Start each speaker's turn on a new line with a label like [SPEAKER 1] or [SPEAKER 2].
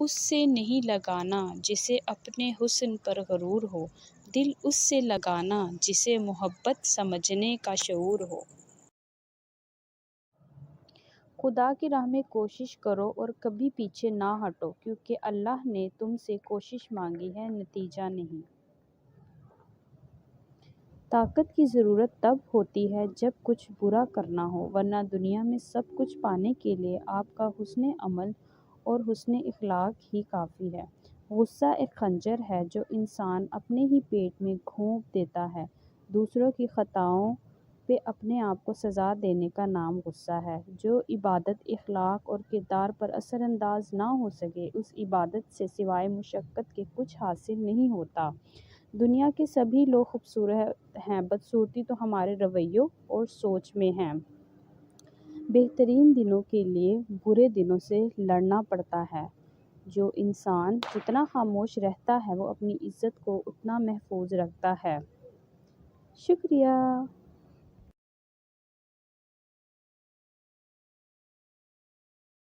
[SPEAKER 1] اس سے نہیں لگانا جسے اپنے حسن پر غرور ہو، دل اس سے لگانا جسے محبت سمجھنے کا شعور ہو۔ خدا کی راہ میں کوشش کرو اور کبھی پیچھے نہ ہٹو، کیونکہ اللہ نے تم سے کوشش مانگی ہے، نتیجہ نہیں۔ طاقت کی ضرورت تب ہوتی ہے جب کچھ برا کرنا ہو، ورنہ دنیا میں سب کچھ پانے کے لیے آپ کا حسن عمل اور حسن اخلاق ہی کافی ہے۔ غصہ ایک خنجر ہے جو انسان اپنے ہی پیٹ میں گھونپ دیتا ہے۔ دوسروں کی خطاؤں پہ اپنے آپ کو سزا دینے کا نام غصہ ہے۔ جو عبادت اخلاق اور کردار پر اثر انداز نہ ہو سکے، اس عبادت سے سوائے مشقت کے کچھ حاصل نہیں ہوتا۔ دنیا کے سبھی لوگ خوبصورت ہیں، بدصورتی تو ہمارے رویوں اور سوچ میں ہے۔ بہترین دنوں کے لیے برے دنوں سے لڑنا پڑتا ہے۔ جو انسان جتنا خاموش رہتا ہے وہ اپنی عزت کو اتنا محفوظ رکھتا ہے۔ شکریہ۔